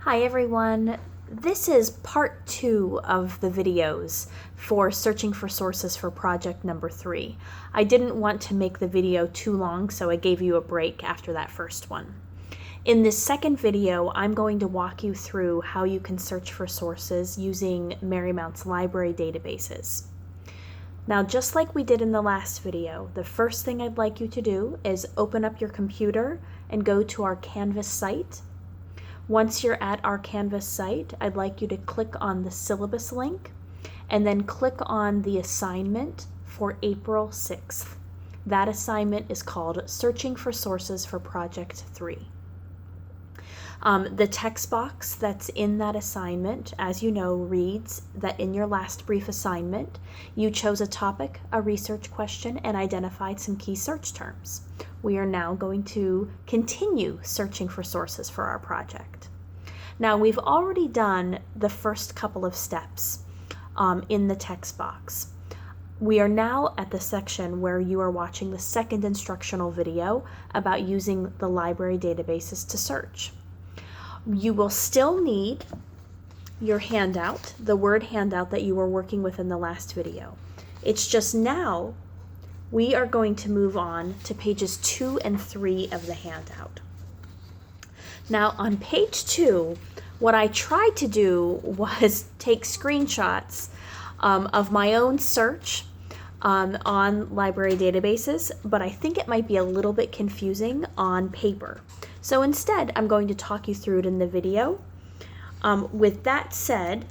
Hi everyone, this is part 2 of the videos for searching for sources for project number 3. I didn't want to make the video too long, so I gave you a break after that first one. In this second video, I'm going to walk you through how you can search for sources using Marymount's library databases. Now, just like we did in the last video, the first thing I'd like you to do is open up your computer and go to our Canvas site. Once you're at our Canvas site, I'd like you to click on the syllabus link and then click on the assignment for April 6th. That assignment is called Searching for Sources for Project 3. The text box that's in that assignment, as you know, reads that in your last brief assignment, you chose a topic, a research question, and identified some key search terms. We are now going to continue searching for sources for our project. Now, we've already done the first couple of steps in the text box. We are now at the section where you are watching the second instructional video about using the library databases to search. You will still need your handout, the Word handout that you were working with in the last video. It's just now we are going to move on to pages 2 and 3 of the handout. Now on page 2, what I tried to do was take screenshots of my own search on library databases, but I think it might be a little bit confusing on paper. So instead, I'm going to talk you through it in the video. With that said,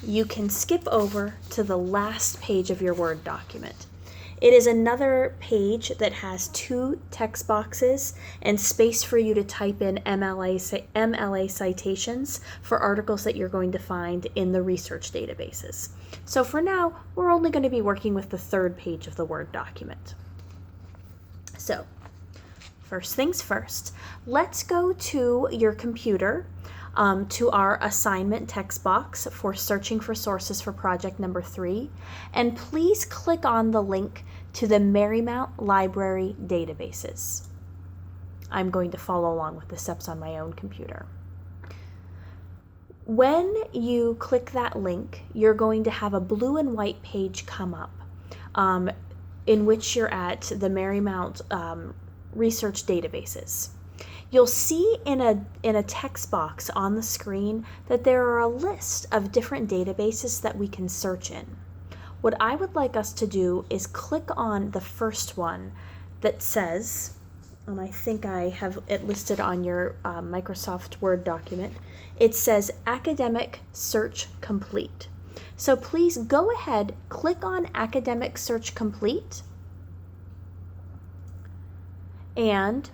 you can skip over to the last page of your Word document. It is another page that has 2 text boxes and space for you to type in MLA citations for articles that you're going to find in the research databases. So for now, we're only going to be working with the 3rd page of the Word document. So, first things first, let's go to your computer to our assignment text box for searching for sources for project number 3, and please click on the link to the Marymount library databases. I'm going to follow along with the steps on my own computer. When you click that link, you're going to have a blue and white page come up in which you're at the Marymount research databases. You'll see in a text box on the screen that there are a list of different databases that we can search in. What I would like us to do is click on the first one that says, and I think I have it listed on your Microsoft Word document, it says Academic Search Complete. So please go ahead, click on Academic Search Complete, and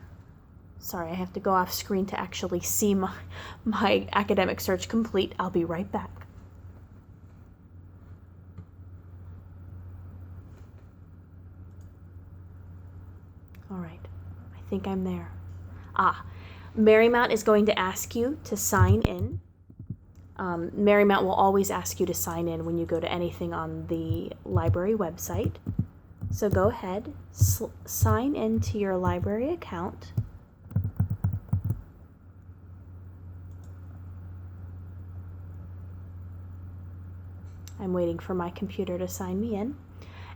sorry, I have to go off screen to actually see my Academic Search Complete. I'll be right back. All right, I think I'm there. Marymount is going to ask you to sign in. Marymount will always ask you to sign in when you go to anything on the library website. So go ahead, sign into your library account. I'm waiting for my computer to sign me in.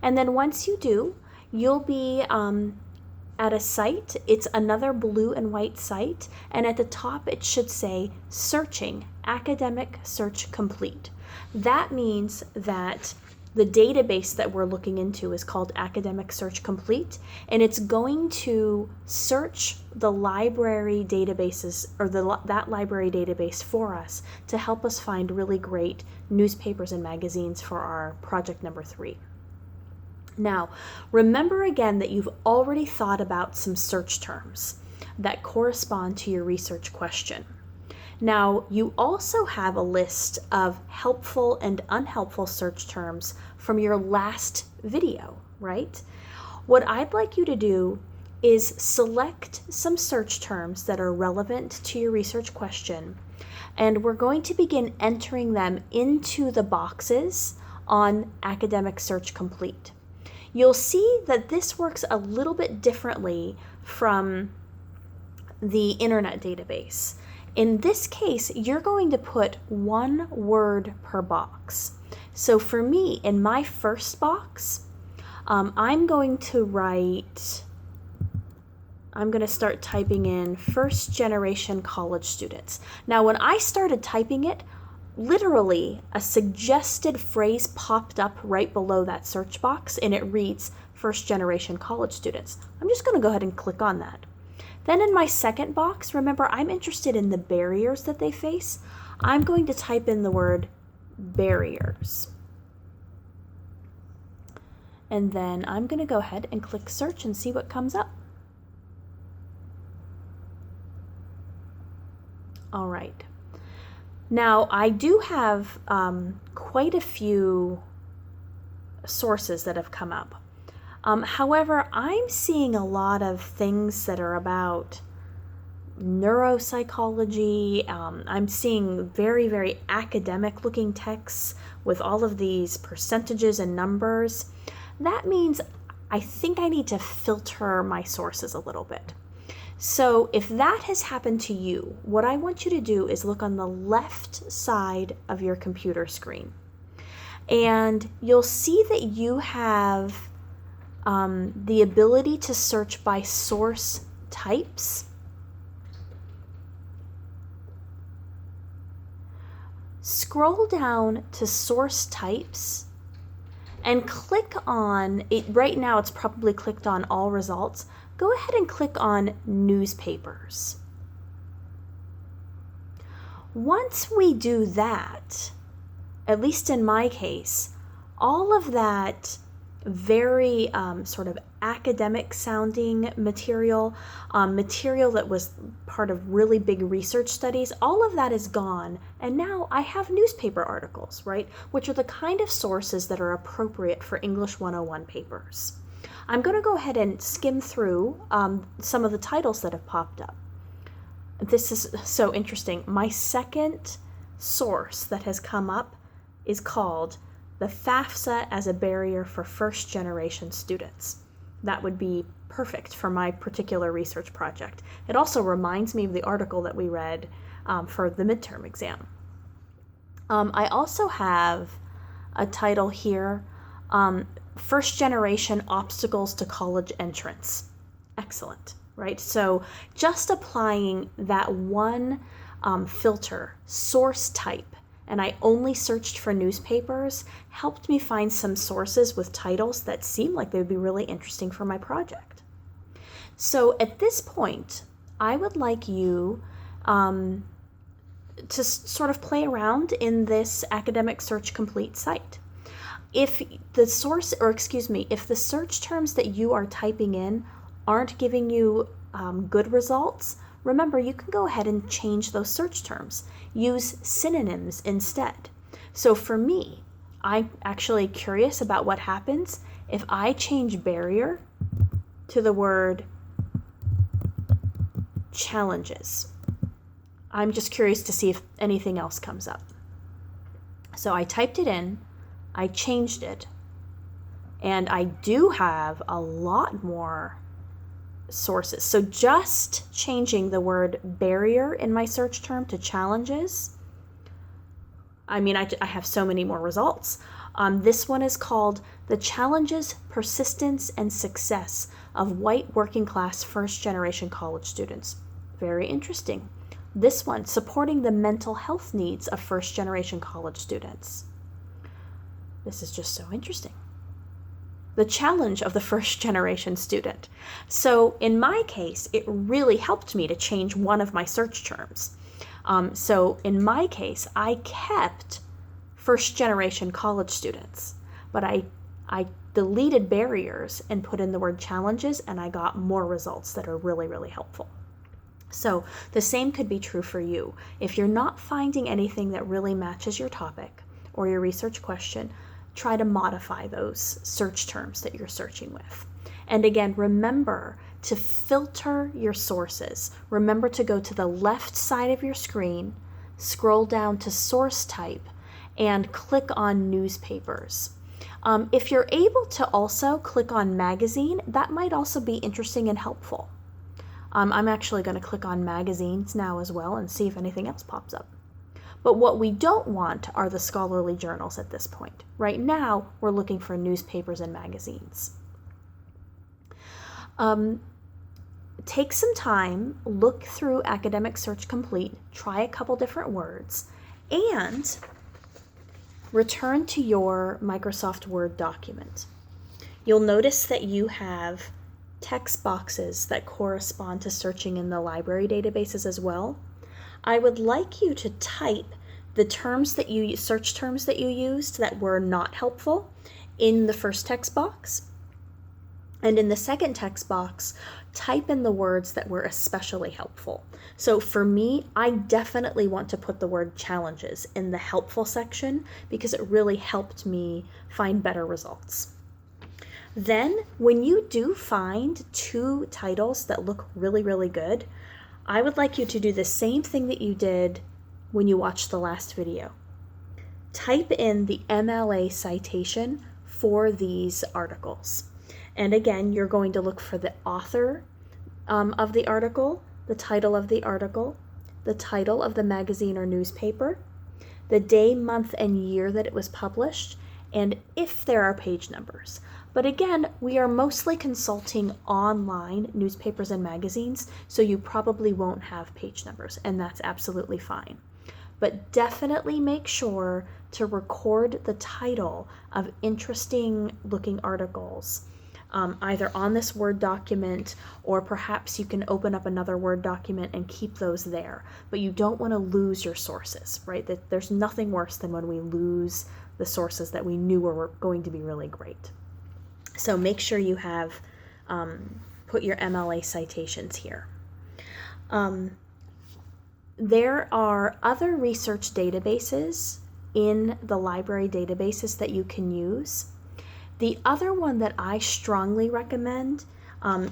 And then once you do, you'll be at a site. It's another blue and white site, and at the top it should say Searching Academic Search Complete. That means that the database that we're looking into is called Academic Search Complete, and it's going to search the library databases, or that library database for us to help us find really great newspapers and magazines for our project number 3. Now, remember again that you've already thought about some search terms that correspond to your research question. Now, you also have a list of helpful and unhelpful search terms from your last video, right? What I'd like you to do is select some search terms that are relevant to your research question, and we're going to begin entering them into the boxes on Academic Search Complete. You'll see that this works a little bit differently from the internet database. In this case, you're going to put one word per box. So for me, in my first box, I'm going to start typing in first generation college students. Now, when I started typing it, literally a suggested phrase popped up right below that search box, and it reads first generation college students. I'm just going to go ahead and click on that. Then in my second box, remember, I'm interested in the barriers that they face. I'm going to type in the word barriers. And then I'm going to go ahead and click search and see what comes up. All right. Now, I do have quite a few sources that have come up. However, I'm seeing a lot of things that are about neuropsychology. I'm seeing very, very academic looking texts with all of these percentages and numbers. That means I think I need to filter my sources a little bit. So if that has happened to you, what I want you to do is look on the left side of your computer screen. And you'll see that you have the ability to search by source types. Scroll down to source types and click on it. Right now it's probably clicked on all results. Go ahead and click on newspapers. Once we do that, at least in my case, all of that very sort of academic sounding material, material that was part of really big research studies, all of that is gone. And now I have newspaper articles, right? Which are the kind of sources that are appropriate for English 101 papers. I'm going to go ahead and skim through some of the titles that have popped up. This is so interesting. My second source that has come up is called the FAFSA as a Barrier for First Generation Students. That would be perfect for my particular research project. It also reminds me of the article that we read for the midterm exam. I also have a title here, First Generation Obstacles to College Entrance. Excellent, right? So just applying that one filter, source type, and I only searched for newspapers, helped me find some sources with titles that seemed like they would be really interesting for my project. So at this point, I would like you to sort of play around in this Academic Search Complete site. If the search terms that you are typing in aren't giving you good results, remember, you can go ahead and change those search terms. Use synonyms instead. So for me, I'm actually curious about what happens if I change barrier to the word challenges. I'm just curious to see if anything else comes up. So I typed it in, I changed it, and I do have a lot more sources. So just changing the word barrier in my search term to challenges, I have so many more results. This one is called The Challenges, Persistence, and Success of White Working Class First Generation College Students. Very interesting. This one, Supporting the Mental Health Needs of First Generation College Students. This is just so interesting. The challenge of the first generation student. So in my case, it really helped me to change one of my search terms. So in my case, I kept first generation college students, but I deleted barriers and put in the word challenges, and I got more results that are really, really helpful. So the same could be true for you. If you're not finding anything that really matches your topic or your research question, try to modify those search terms that you're searching with. And again, remember to filter your sources. Remember to go to the left side of your screen, scroll down to source type, and click on newspapers. If you're able to also click on magazine, that might also be interesting and helpful. I'm actually going to click on magazines now as well and see if anything else pops up. But what we don't want are the scholarly journals at this point. Right now, we're looking for newspapers and magazines. Take some time, look through Academic Search Complete, try a couple different words, and return to your Microsoft Word document. You'll notice that you have text boxes that correspond to searching in the library databases as well. I would like you to type the search terms that you used that were not helpful in the first text box. And in the second text box, type in the words that were especially helpful. So for me, I definitely want to put the word challenges in the helpful section because it really helped me find better results. Then, when you do find two titles that look really, really good, I would like you to do the same thing that you did when you watched the last video. Type in the MLA citation for these articles. And again, you're going to look for the author of the article, the title of the article, the title of the magazine or newspaper, the day, month, and year that it was published, and if there are page numbers. But again, we are mostly consulting online newspapers and magazines, so you probably won't have page numbers, and that's absolutely fine. But definitely make sure to record the title of interesting looking articles, either on this Word document, or perhaps you can open up another Word document and keep those there. But you don't want to lose your sources, right? There's nothing worse than when we lose the sources that we knew were going to be really great. So make sure you have put your MLA citations here. There are other research databases in the library databases that you can use. The other one that I strongly recommend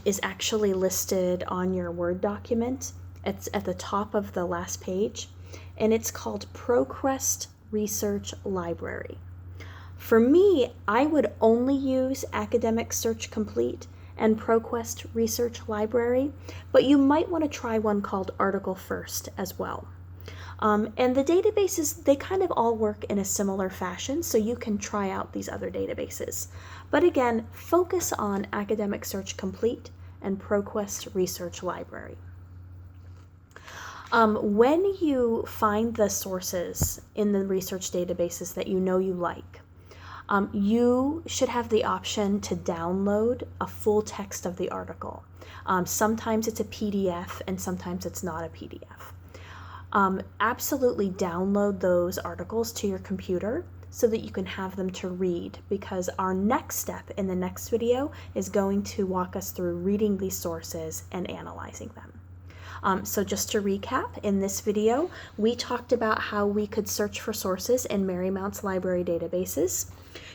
is actually listed on your Word document. It's at the top of the last page, and it's called ProQuest Research Library. For me, I would only use Academic Search Complete and ProQuest Research Library, but you might want to try one called Article First as well. And the databases, they kind of all work in a similar fashion, so you can try out these other databases. But again, focus on Academic Search Complete and ProQuest Research Library. When you find the sources in the research databases that you know you like, you should have the option to download a full text of the article. Sometimes it's a PDF and sometimes it's not a PDF. Absolutely download those articles to your computer so that you can have them to read, because our next step in the next video is going to walk us through reading these sources and analyzing them. So just to recap, in this video, we talked about how we could search for sources in Marymount's library databases.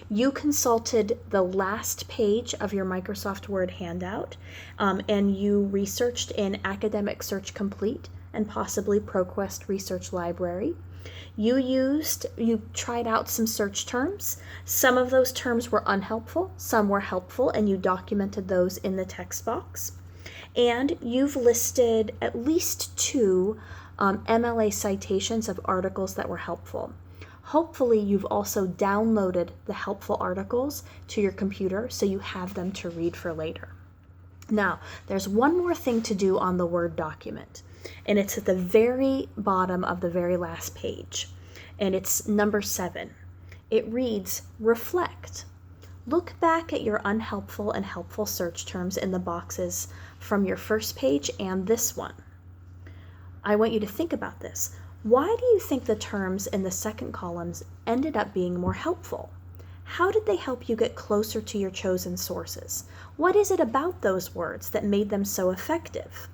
You consulted the last page of your Microsoft Word handout, and you researched in Academic Search Complete and possibly ProQuest Research Library. You tried out some search terms. Some of those terms were unhelpful, some were helpful, and you documented those in the text box. And you've listed at least two MLA citations of articles that were helpful. Hopefully you've also downloaded the helpful articles to your computer so you have them to read for later. Now, there's one more thing to do on the Word document, and it's at the very bottom of the very last page, and it's number 7. It reads, reflect. Look back at your unhelpful and helpful search terms in the boxes from your first page and this one. I want you to think about this. Why do you think the terms in the second columns ended up being more helpful? How did they help you get closer to your chosen sources? What is it about those words that made them so effective?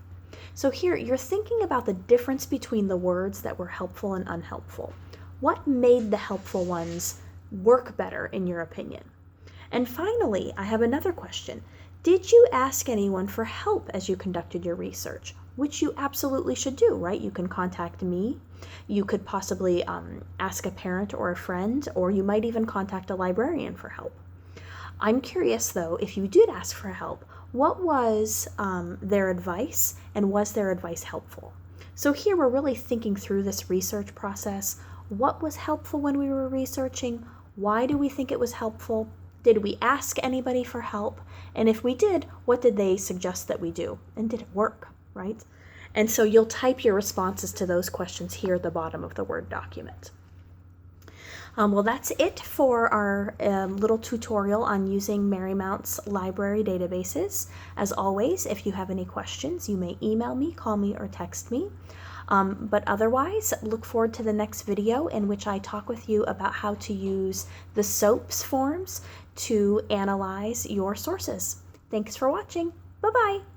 So here, you're thinking about the difference between the words that were helpful and unhelpful. What made the helpful ones work better, in your opinion? And finally, I have another question. Did you ask anyone for help as you conducted your research? Which you absolutely should do, right? You can contact me. You could possibly ask a parent or a friend, or you might even contact a librarian for help. I'm curious, though, if you did ask for help, What was their advice, and was their advice helpful? So here we're really thinking through this research process. What was helpful when we were researching? Why do we think it was helpful? Did we ask anybody for help? And if we did, what did they suggest that we do? And did it work, right? And so you'll type your responses to those questions here at the bottom of the Word document. Well, that's it for our little tutorial on using Marymount's library databases. As always, if you have any questions, you may email me, call me, or text me. But otherwise, look forward to the next video in which I talk with you about how to use the SOAPS forms to analyze your sources. Thanks for watching. Bye-bye.